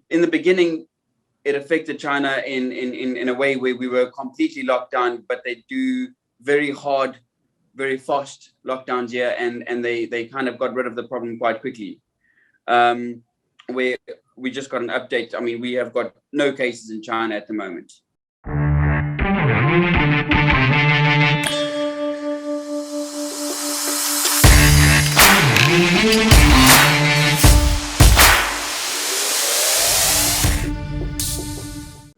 in the beginning, it affected China in a way where we were completely locked down, but they do very hard, very fast lockdowns here, and they kind of got rid of the problem quite quickly. Where we just got an update. I mean, we have got no cases in China at the moment.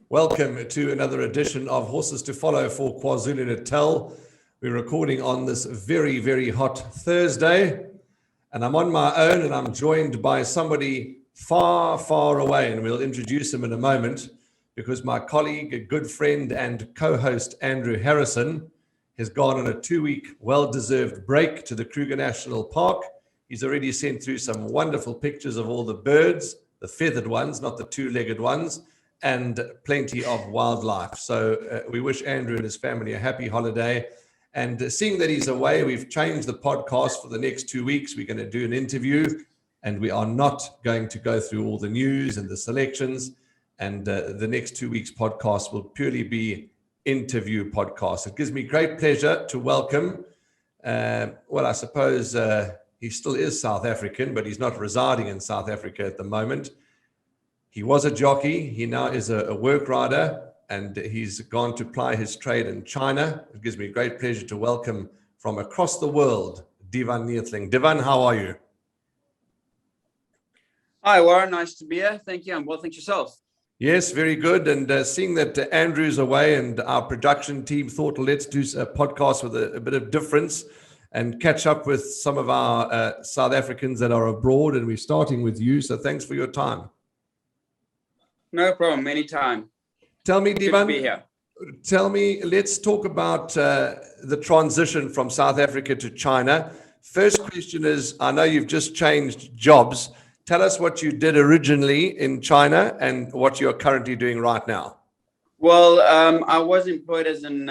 Welcome to another edition of Horses to Follow for KwaZulu-Natal. We're recording on this very, very hot Thursday, and I'm on my own, and I'm joined by somebody far, far away, and we'll introduce him in a moment, because my colleague, a good friend and co-host Andrew Harrison has gone on a 2-week well-deserved break to the Kruger National Park. He's already sent through some wonderful pictures of all the birds, the feathered ones, not the two-legged ones, and plenty of wildlife. So we wish Andrew and his family a happy holiday. And seeing that he's away, we've changed the podcast for the next 2 weeks. We're going to do an interview, and we are not going to go through all the news and the selections. And the next 2 weeks podcast will purely be interview podcast. It gives me great pleasure to welcome, I suppose he still is South African, but he's not residing in South Africa at the moment. He was a jockey. He now is a work rider, and he's gone to ply his trade in China. It gives me great pleasure to welcome from across the world, Divan Neethling. Divan, how are you? Hi, Warren. Nice to be here. Thank you. And well, thanks yourself. Yes, very good. And seeing that Andrew's away and our production team thought, let's do a podcast with a bit of difference and catch up with some of our South Africans that are abroad. And we're starting with you. So thanks for your time. No problem. Anytime. Tell me, Divan, good to be here. Tell me, let's talk about the transition from South Africa to China. First question is, I know you've just changed jobs. Tell us what you did originally in China and what you're currently doing right now. Well, I was employed as an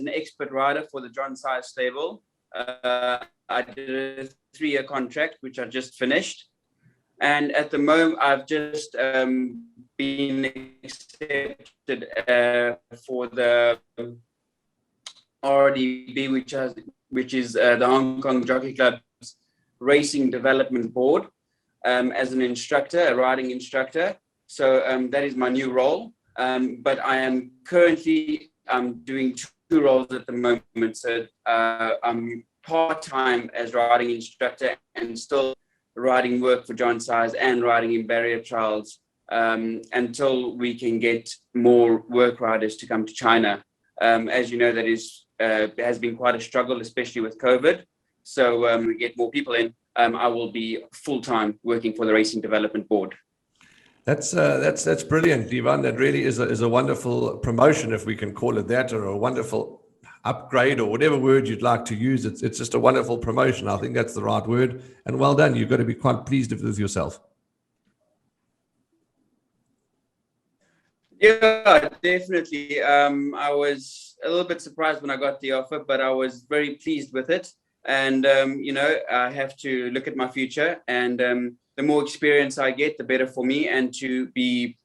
expert rider for the John Size stable. I did a 3-year contract, which I just finished. And at the moment, I've just been accepted for the RDB, which is the Hong Kong Jockey Club's Racing Development Board, as an instructor, a riding instructor. So that is my new role. But I am currently doing 2 roles at the moment. So I'm part-time as riding instructor and still riding work for John Size and riding in barrier trials until we can get more work riders to come to China. As you know, that has been quite a struggle, especially with COVID. So we get more people in. I will be full-time working for the Racing Development Board. That's brilliant, Divan. That really is a wonderful promotion, if we can call it that, or a wonderful upgrade, or whatever word you'd like to use. It's just a wonderful promotion. I think that's the right word. And well done. You've got to be quite pleased with yourself. Yeah, definitely. I was a little bit surprised when I got the offer, but I was very pleased with it. And, I have to look at my future, and the more experience I get, the better for me, and to be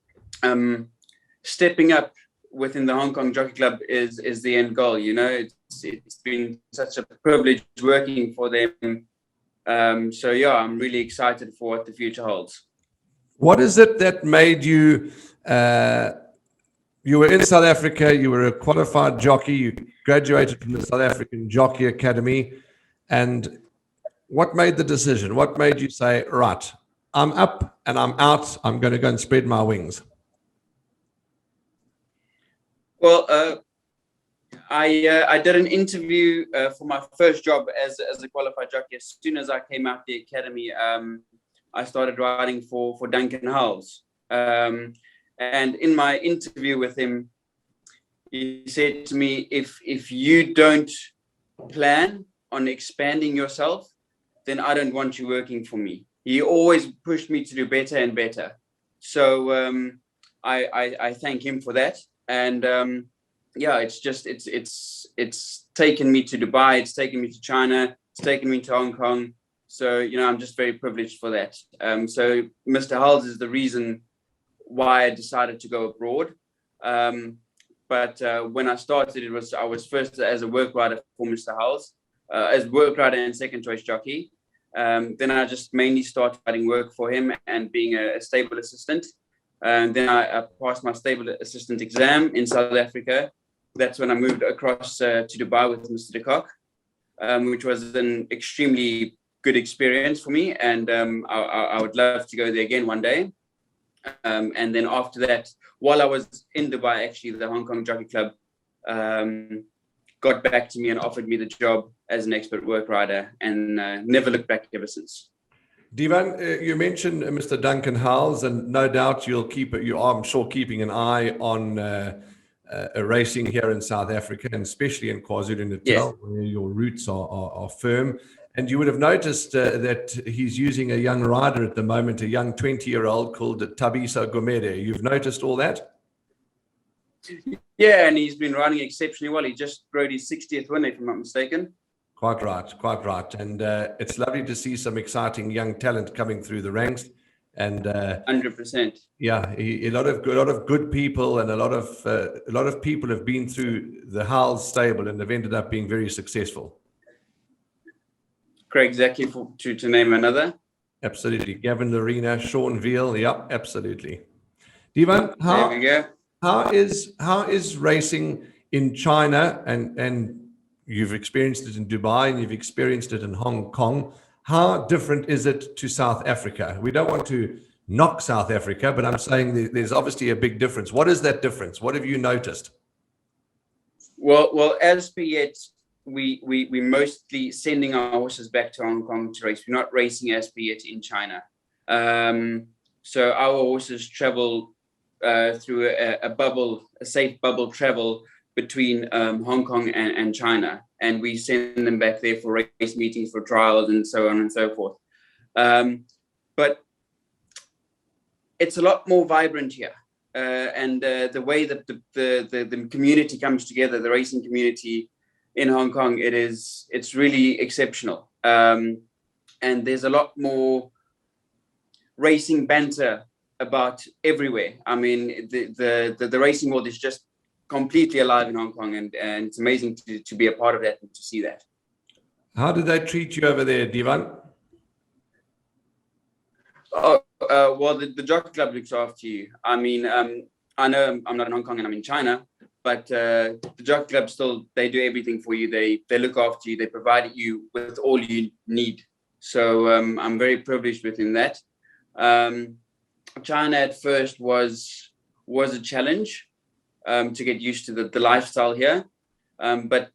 stepping up within the Hong Kong Jockey Club is the end goal. It's been such a privilege working for them. So yeah, I'm really excited for what the future holds. What is it that made you, you were in South Africa, you were a qualified jockey, you graduated from the South African Jockey Academy, and what made the decision? What made you say, right, I'm up and I'm out, I'm going to go and spread my wings? Well, I did an interview for my first job as a qualified jockey. As soon as I came out the academy, I started riding for Duncan Howells. And in my interview with him, he said to me, if you don't plan on expanding yourself, then I don't want you working for me. He always pushed me to do better and better. So I thank him for that. And it's taken me to Dubai, it's taken me to China, it's taken me to Hong Kong. So, I'm just very privileged for that. So Mr. Hulls is the reason why I decided to go abroad. But when I started, I was first as a work rider for Mr. Howells, as work rider and second choice jockey. Then I just mainly started riding work for him and being a stable assistant. And then I passed my stable assistant exam in South Africa. That's when I moved across to Dubai with Mr. De Kock, which was an extremely good experience for me. And I would love to go there again one day. And then after that, while I was in Dubai, actually, the Hong Kong Jockey Club got back to me and offered me the job as an expert work rider, and never looked back ever since. Divan, you mentioned Mr. Duncan Howells, and no doubt you are, I'm sure, keeping an eye on racing here in South Africa, and especially in KwaZulu-Natal, Yes. where your roots are firm. And you would have noticed that he's using a young rider at the moment, a young 20-year-old called Thabiso Gomede. You've noticed all that? Yeah, and he's been riding exceptionally well. He just rode his 60th win, if I'm not mistaken. Quite right, quite right. And it's lovely to see some exciting young talent coming through the ranks. And 100%. yeah, a lot of good people, and a lot of people have been through the Howells stable and have ended up being very successful. Craig Zaki, to name another. Absolutely. Gavin Lorena, Sean Veal. Yeah, absolutely. Divan, There we go. how is racing in China, and you've experienced it in Dubai and you've experienced it in Hong Kong. How different is it to South Africa? We don't want to knock South Africa, but I'm saying there's obviously a big difference. What is that difference? What have you noticed? Well, as per yet, we mostly sending our horses back to Hong Kong to race. We're not racing as per yet in China. So our horses travel through a safe bubble travel between Hong Kong and China, and we send them back there for race meetings, for trials, and so on and so forth. But it's a lot more vibrant here, and the way that the community comes together, the racing community in Hong Kong, it's really exceptional, and there's a lot more racing banter about everywhere. I mean, the racing world is just completely alive in Hong Kong, and it's amazing to be a part of that and to see that. How do they treat you over there, Divan? Oh, well, the jockey club looks after you. I mean, I know I'm not in Hong Kong and I'm in China, but the jockey club still, they do everything for you. They look after you. They provide you with all you need. So I'm very privileged within that. China at first was a challenge to get used to the lifestyle here, but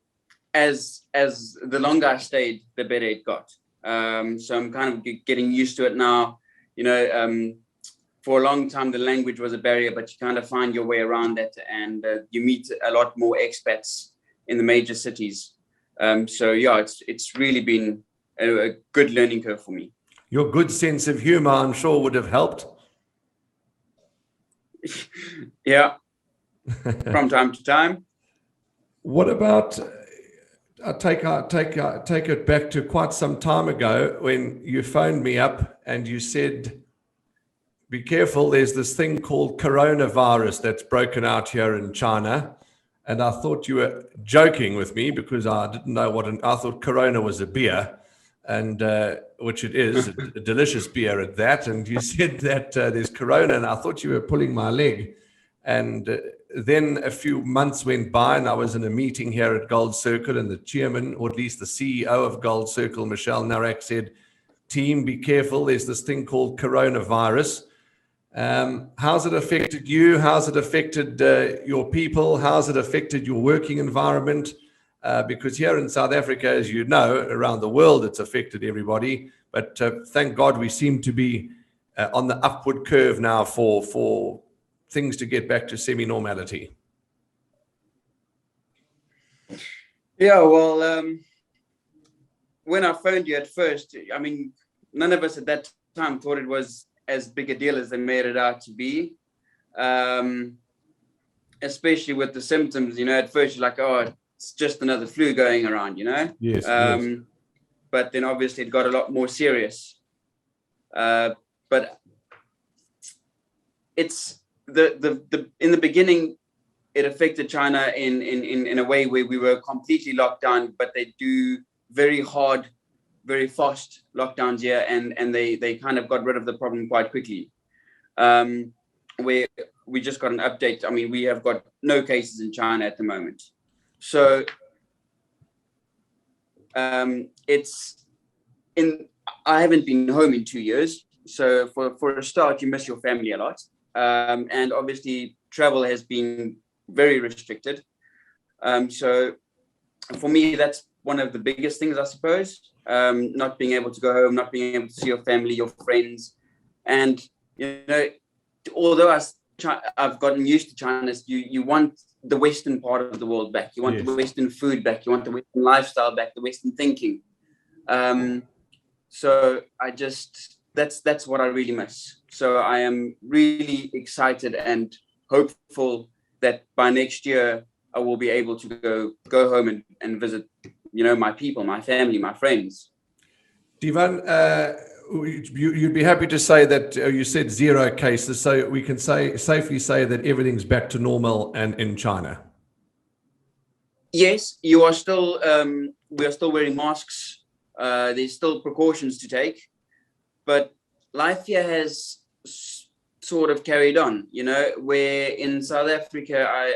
as the longer I stayed, the better it got. So I'm kind of getting used to it now. You know, for a long time the language was a barrier, but you kind of find your way around that, and you meet a lot more expats in the major cities. So yeah, it's really been a good learning curve for me. Your good sense of humor, I'm sure, would have helped. Yeah, from time to time. What about, take it back to quite some time ago when you phoned me up and you said, be careful, there's this thing called coronavirus that's broken out here in China. And I thought you were joking with me because I didn't know I thought Corona was a beer, and which it is, a delicious beer at that. And you said that there's Corona, and I thought you were pulling my leg. And then a few months went by, and I was in a meeting here at Gold Circle, and the chairman, or at least the CEO of Gold Circle, Michelle Narak, said, team, be careful, there's this thing called coronavirus. How's it affected you? How's it affected your people? How's it affected your working environment? Because here in South Africa, as you know, around the world, it's affected everybody. But thank God we seem to be on the upward curve now for things to get back to semi-normality. Yeah, well, when I phoned you at first, I mean, none of us at that time thought it was as big a deal as they made it out to be, especially with the symptoms. You know, at first you're like, oh, it's just another flu going around, you know. Yes, yes. But then obviously it got a lot more serious. But it's the in the beginning, it affected China in a way where we were completely locked down, but they do very hard, very fast lockdowns here, and they kind of got rid of the problem quite quickly. Where we just got an update. I mean, we have got no cases in China at the moment. So it's in. I haven't been home in 2 years. So for a start, you miss your family a lot, and obviously travel has been very restricted. So for me, that's one of the biggest things, I suppose. Not being able to go home, not being able to see your family, your friends, and although I've gotten used to China, you want the Western part of the world back. You want the Western food back. You want the Western lifestyle back. The Western thinking. So that's what I really miss. So I am really excited and hopeful that by next year I will be able to go home and visit, my people, my family, my friends. Divan, you'd be happy to say that you said 0 cases, so we can safely say that everything's back to normal and in China. Yes, you are still. We are still wearing masks. There's still precautions to take, but life here has sort of carried on. Where in South Africa,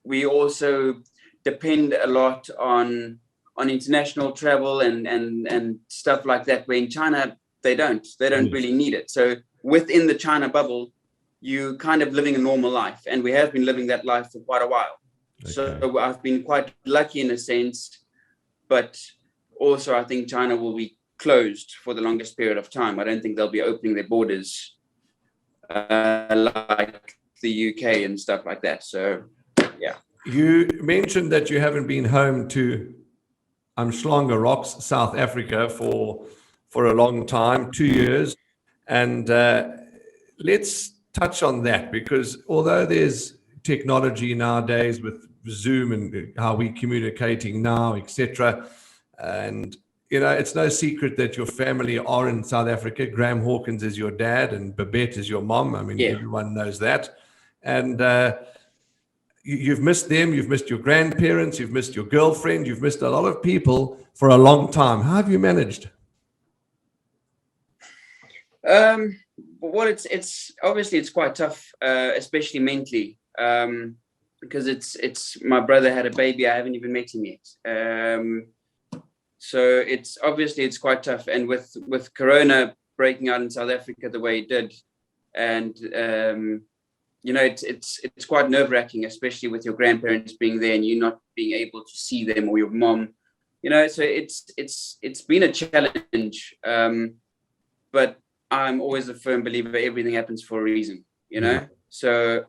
we also depend a lot on international travel and stuff like that. Where in China, they don't really need it. So within the China bubble, you kind of living a normal life, and we have been living that life for quite a while. Okay. So I've been quite lucky in a sense, but also I think China will be closed for the longest period of time. I don't think they'll be opening their borders like the UK and stuff like that. So, yeah. You mentioned that you haven't been home to Umhlanga Rocks, South Africa, for a long time, 2 years. And let's touch on that, because although there's technology nowadays with Zoom and how we're communicating now, etc., and it's no secret that your family are in South Africa. Graham Hawkins is your dad and Babette is your mom. I mean, Everyone knows that. And you've missed them, you've missed your grandparents, you've missed your girlfriend, you've missed a lot of people for a long time. How have you managed? Well, it's obviously it's quite tough, especially mentally, because it's my brother had a baby. I haven't even met him yet. So it's quite tough, and with Corona breaking out in South Africa the way it did, and it's quite nerve-wracking, especially with your grandparents being there and you not being able to see them, or your mom. So it's been a challenge, but I'm always a firm believer everything happens for a reason. So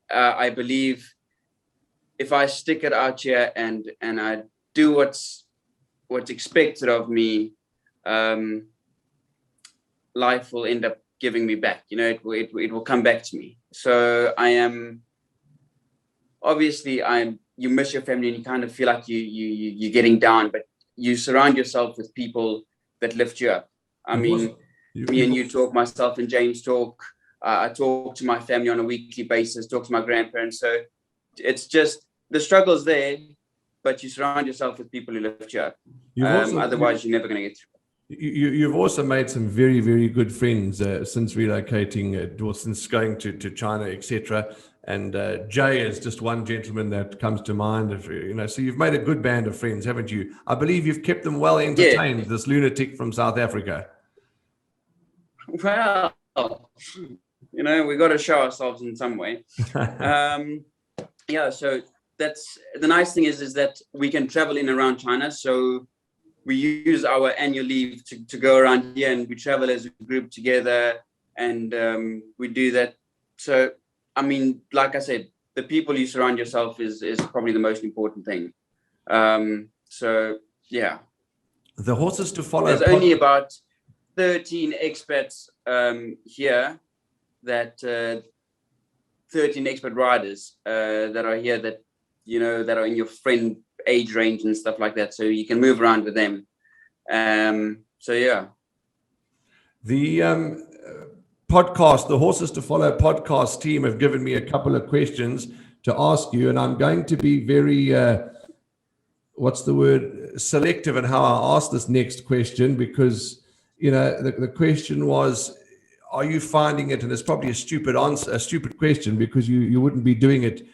I believe if I stick it out here and I do what's expected of me, life will end up giving me back. It will come back to me. So I am obviously you miss your family and you kind of feel like you're getting down, but you surround yourself with people that lift you up. I mean, me and you talk, myself and James talk. I talk to my family on a weekly basis, talk to my grandparents. So it's just the struggle's there, but you surround yourself with people who lift you up. Otherwise, you're never going to get through. You've also made some very, very good friends since relocating, or since going to China, etc. And Jay is just one gentleman that comes to mind. So you've made a good band of friends, haven't you? I believe you've kept them well entertained. This lunatic from South Africa. Well, we got to show ourselves in some way. So that's the nice thing is that we can travel in around China. So we use our annual leave to go around here, and we travel as a group together, and we do that. So, I mean, like I said, the people you surround yourself is probably the most important thing. So, yeah. The horses to follow. There's only about 13 expats here, 13 expert riders that are here that are in your friend age range and stuff like that, so you can move around with them. So yeah, the podcast, the Horses to Follow podcast team have given me a couple of questions to ask you, and I'm going to be very, selective in how I ask this next question, because, the question was, are you finding it, and it's probably a stupid answer, a stupid question, because you wouldn't be doing it.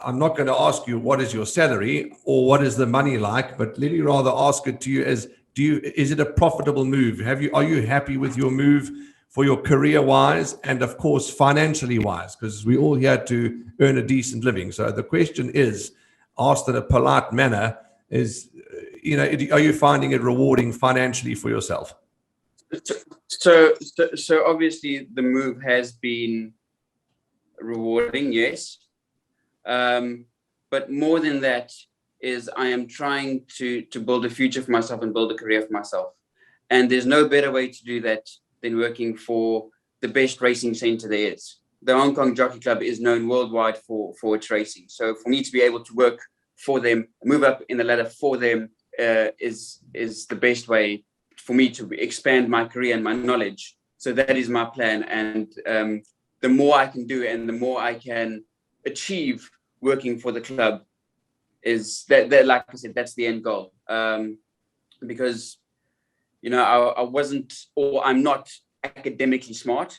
I'm not going to ask you what is your salary or what is the money like, but let me rather ask it to you as, is it a profitable move? Are you happy with your move for your career wise and of course financially wise? Because we all here to earn a decent living. So the question is, asked in a polite manner, is, are you finding it rewarding financially for yourself? So obviously the move has been rewarding, yes. But more than that is I am trying to build a future for myself and build a career for myself. And there's no better way to do that than working for the best racing center there is. The Hong Kong Jockey Club is known worldwide for its racing. So for me to be able to work for them, move up in the ladder for them, is the best way for me to expand my career and my knowledge. So that is my plan. And the more I can do and the more I can achieve working for the club is that like I said, that's the end goal. Because I wasn't, or I'm not academically smart.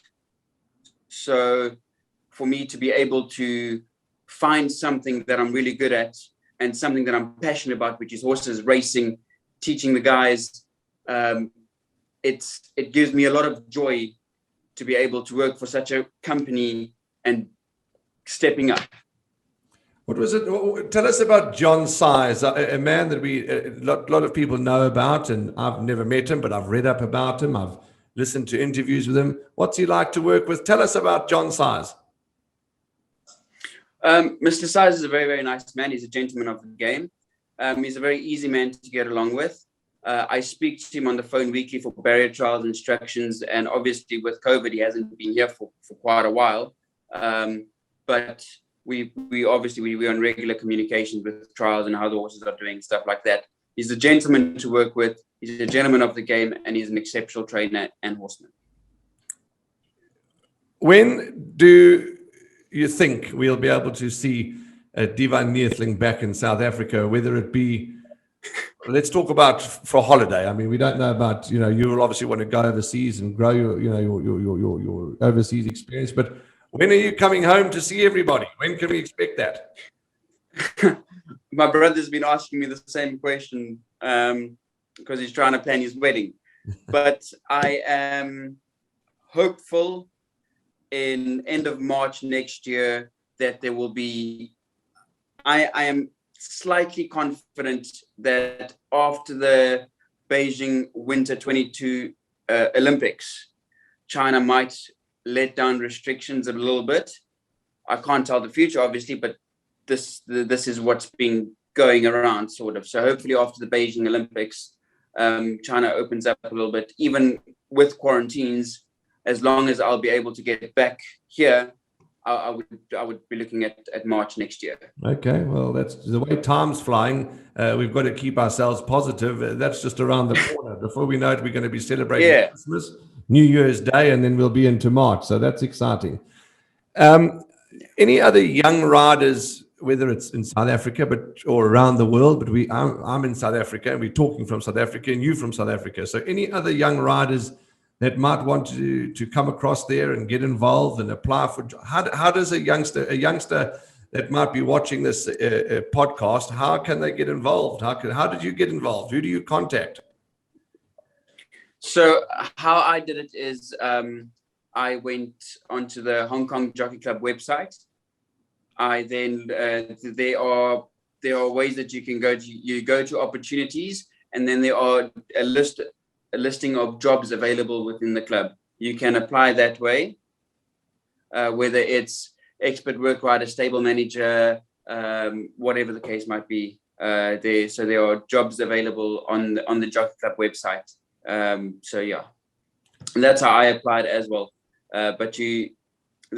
So for me to be able to find something that I'm really good at and something that I'm passionate about, which is horses, racing, teaching the guys, it gives me a lot of joy to be able to work for such a company and stepping up. What was it? Tell us about John Size, a man that a lot of people know about, and I've never met him, but I've read up about him. I've listened to interviews with him. What's he like to work with? Tell us about John Size. Mr. Size is a very, very nice man. He's a gentleman of the game. He's a very easy man to get along with. I speak to him on the phone weekly for barrier trials, instructions, and obviously with COVID, he hasn't been here for quite a while. But we obviously on regular communications with trials and how the horses are doing, stuff like that. He's a gentleman to work with. He's a gentleman of the game, and he's an exceptional trainer and horseman. When do you think we'll be able to see Divan Neethling back in South Africa, whether it be, let's talk about for a holiday. I mean, we don't know about, you will obviously want to go overseas and grow your overseas experience, but when are you coming home to see everybody? When can we expect that? My brother's been asking me the same question because he's trying to plan his wedding. But I am hopeful in end of March next year that there will be, I am slightly confident that after the Beijing Winter 22 Olympics, China might let down restrictions a little bit. I can't tell the future, obviously, but this is what's been going around, sort of. So hopefully after the Beijing Olympics, China opens up a little bit, even with quarantines. As long as I'll be able to get back here, I would be looking at March next year. Okay, well, that's the way time's flying. We've got to keep ourselves positive. That's just around the corner. Before we know it, we're going to be celebrating Christmas, New Year's Day, and then we'll be into March. So that's exciting. Any other young riders, whether it's in South Africa or around the world, but I'm in South Africa and we're talking from South Africa and you from South Africa. So any other young riders that might want to come across there and get involved and apply for, how does a youngster that might be watching this podcast, how can they get involved? How did you get involved? Who do you contact? So how I did it is I went onto the Hong Kong Jockey Club website. I then there are ways that you can go to. You go to opportunities, and then there are a listing of jobs available within the club. You can apply that way, whether it's expert work rider, stable manager, whatever the case might be. There are jobs available on the Jockey Club website. So yeah, and that's how I applied as well. But the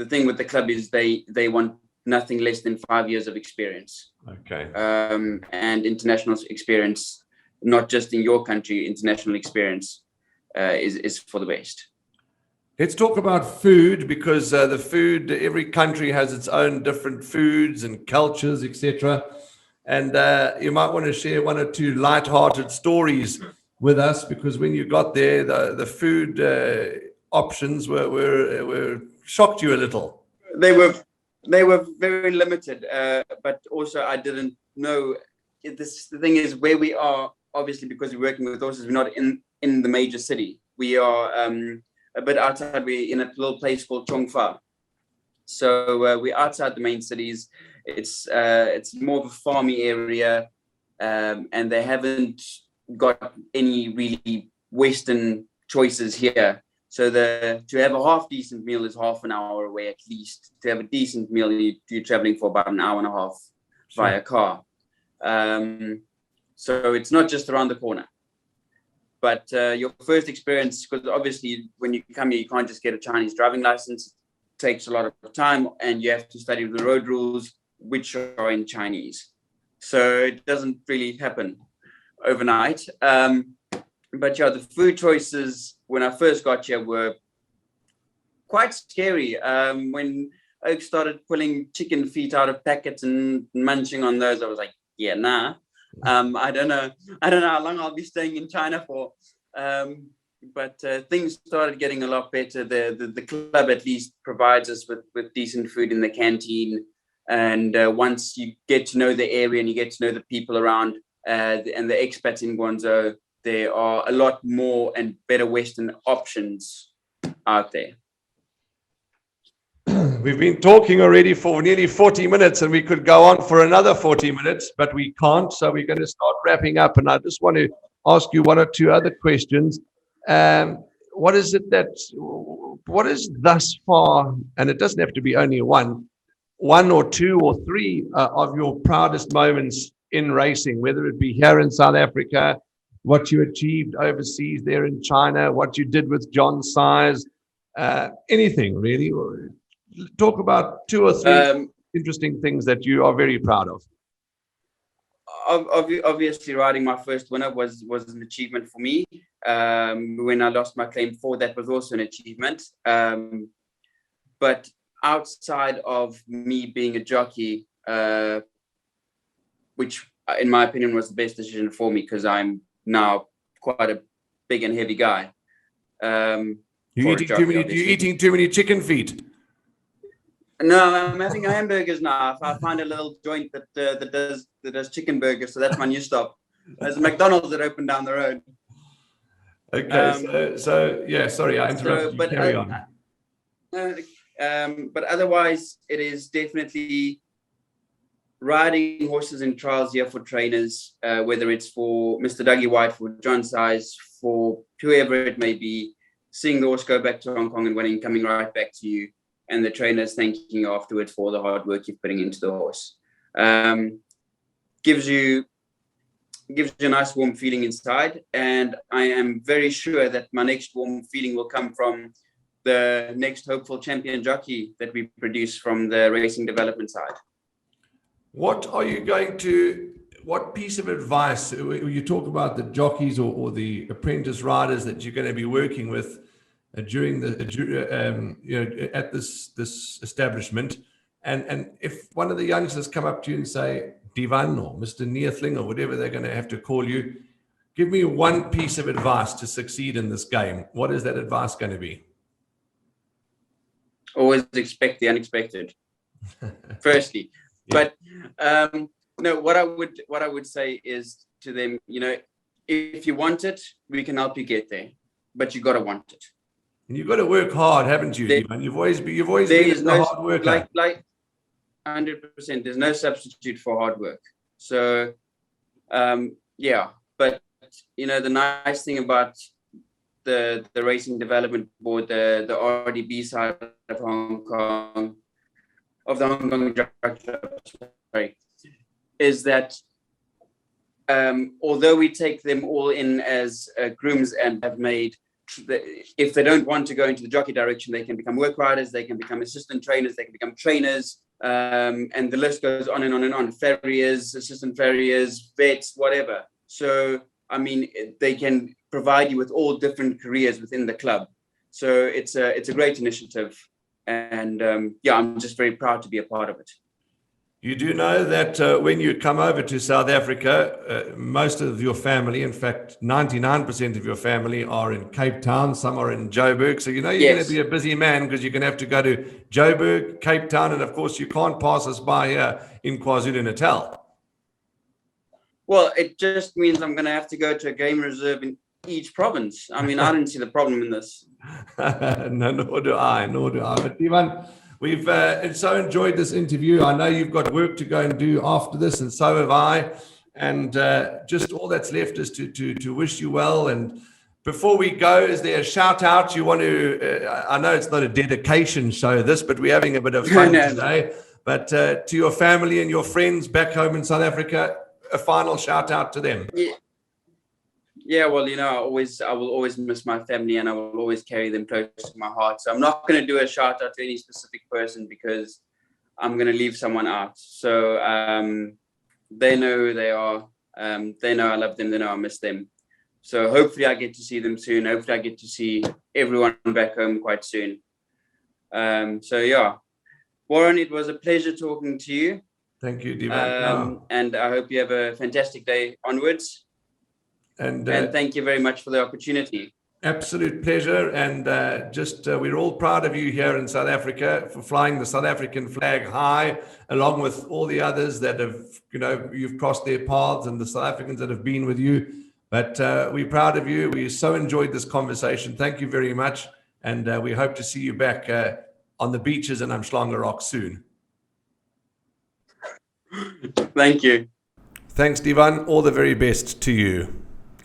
thing with the club is they want nothing less than 5 years of experience. Okay. And international experience, not just in your country. International experience is for the best. Let's talk about food, because the food, every country has its own different foods and cultures, etc. And you might want to share one or two light-hearted stories with us, because when you got there, the food options were shocked you a little. They were they were very limited, but also I didn't know. The thing is, where we are, obviously, because we're working with horses, we're not in the major city. We are a bit outside. We're in a little place called Chongfa. So we're outside the main cities. It's more of a farmy area, and they haven't got any really Western choices here. So to have a half decent meal is half an hour away at least. To have a decent meal, you're traveling for about an hour and a half via car. So it's not just around the corner. But your first experience, because obviously when you come here, you can't just get a Chinese driving license. It takes a lot of time, and you have to study the road rules, which are in Chinese. So it doesn't really happen overnight. But yeah, the food choices when I first got here were quite scary. When Oak started pulling chicken feet out of packets and munching on those, I was like, yeah, nah. I don't know how long I'll be staying in China for. But things started getting a lot better. The club at least provides us with decent food in the canteen. And once you get to know the area and you get to know the people around and the expats in Guangzhou, there are a lot more and better Western options out there. We've been talking already for nearly 40 minutes, and we could go on for another 40 minutes, but we can't. So we're going to start wrapping up. And I just want to ask you one or two other questions. What is thus far, and it doesn't have to be only one or two or three of your proudest moments in racing, whether it be here in South Africa, what you achieved overseas there in China, what you did with John Size, anything really. Talk about two or three interesting things that you are very proud of. Obviously, riding my first winner was an achievement for me. When I lost my claim 4, that was also an achievement. But outside of me being a jockey, which in my opinion was the best decision for me, because I'm now quite a big and heavy guy. You're eating too many chicken feet. No, I'm having hamburgers now. I find a little joint that does chicken burgers, so that's my new stop. There's a McDonald's that opened down the road. Okay, so yeah, sorry, I interrupted you. Carry on. But otherwise, it is definitely riding horses in trials here for trainers, whether it's for Mr. Dougie White, for John Size, for whoever it may be, seeing the horse go back to Hong Kong and winning, coming right back to you, and the trainers thanking you afterwards for all the hard work you're putting into the horse. Gives you a nice warm feeling inside, and I am very sure that my next warm feeling will come from the next hopeful champion jockey that we produce from the racing development side. What piece of advice, you talk about the jockeys or the apprentice riders that you're going to be working with during at this establishment, and if one of the youngsters come up to you and say, Divan or Mr. Neethling or whatever they're going to have to call you, give me one piece of advice to succeed in this game, what is that advice going to be? Always expect the unexpected. Firstly, yeah. But no, what I would say is to them, if you want it, we can help you get there, but you got to want it. And you've got to work hard, haven't you, Divan? You've always been a hard worker. Like 100%. There's no substitute for hard work. So, yeah. But the nice thing about the Racing Development Board, the RDB side of Hong Kong, of the Hong Kong Jockey, is that although we take them all in as grooms and have made, if they don't want to go into the jockey direction, they can become work riders, they can become assistant trainers, they can become trainers, and the list goes on and on and on. Farriers, assistant farriers, vets, whatever. So, I mean, they can provide you with all different careers within the club. So it's a great initiative, and I'm just very proud to be a part of it. You do know that when you come over to South Africa, most of your family, in fact, 99% of your family are in Cape Town. Some are in Joburg. So you know you're going to be a busy man because you're going to have to go to Joburg, Cape Town, and of course you can't pass us by here in KwaZulu-Natal. Well, it just means I'm going to have to go to a game reserve in each province. I mean, I didn't see the problem in this. No, nor do I. But Divan, we've so enjoyed this interview. I know you've got work to go and do after this, and so have I. And just all that's left is to wish you well. And before we go, is there a shout out you want to? I know it's not a dedication show, this, but we're having a bit of fun today. But to your family and your friends back home in South Africa, a final shout out to them. Yeah, well, I will always miss my family, and I will always carry them close to my heart. So I'm not going to do a shout out to any specific person because I'm going to leave someone out. So they know who they are. They know I love them. They know I miss them. So hopefully I get to see them soon. Hopefully I get to see everyone back home quite soon. Warren, it was a pleasure talking to you. Thank you, Divan. And I hope you have a fantastic day onwards. And thank you very much for the opportunity. Absolute pleasure. And we're all proud of you here in South Africa for flying the South African flag high, along with all the others that have, you've crossed their paths, and the South Africans that have been with you. But we're proud of you. We so enjoyed this conversation. Thank you very much. And we hope to see you back on the beaches in Umhlanga Rock soon. Thank you. Thanks, Divan. All the very best to you.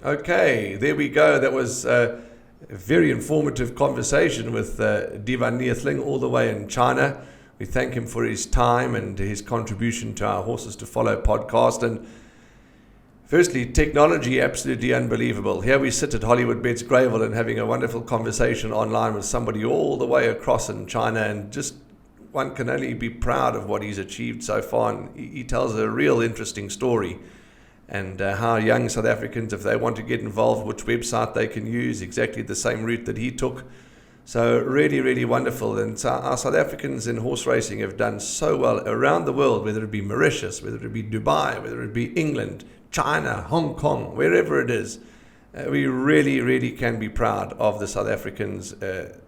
Okay, there we go. That was a very informative conversation with Divan Neethling all the way in China. We thank him for his time and his contribution to our Horses to Follow podcast. And firstly, technology, absolutely unbelievable. Here we sit at Hollywood Bets Gravel and having a wonderful conversation online with somebody all the way across in China, and just one can only be proud of what he's achieved so far. And he tells a real interesting story, and how young South Africans, if they want to get involved, which website they can use, exactly the same route that he took. So really, really wonderful. And so our South Africans in horse racing have done so well around the world, whether it be Mauritius, whether it be Dubai, whether it be England, China, Hong Kong, wherever it is. We really, really can be proud of the South Africans that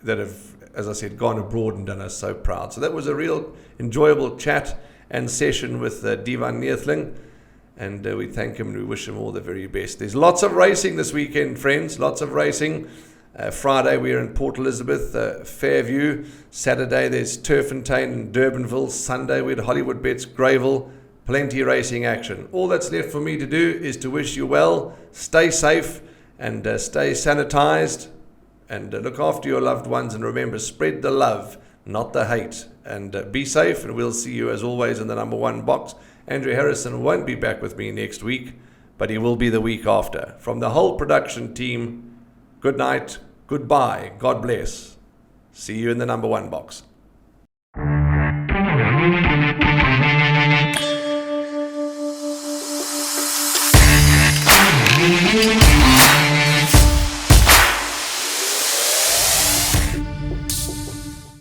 have, as I said, gone abroad and done us so proud. So that was a real enjoyable chat and session with Divan Neethling. And we thank him and we wish him all the very best. There's lots of racing this weekend, friends. Lots of racing. Friday, we're in Port Elizabeth, Fairview. Saturday, there's Turffontein and Durbanville. Sunday, we're at Hollywood Bets Gravel. Plenty racing action. All that's left for me to do is to wish you well. Stay safe and stay sanitized. And look after your loved ones. And remember, spread the love, not the hate. And be safe. And we'll see you, as always, in the number one box. Andrew Harrison won't be back with me next week, but he will be the week after. From the whole production team, good night, goodbye, God bless. See you in the number one box.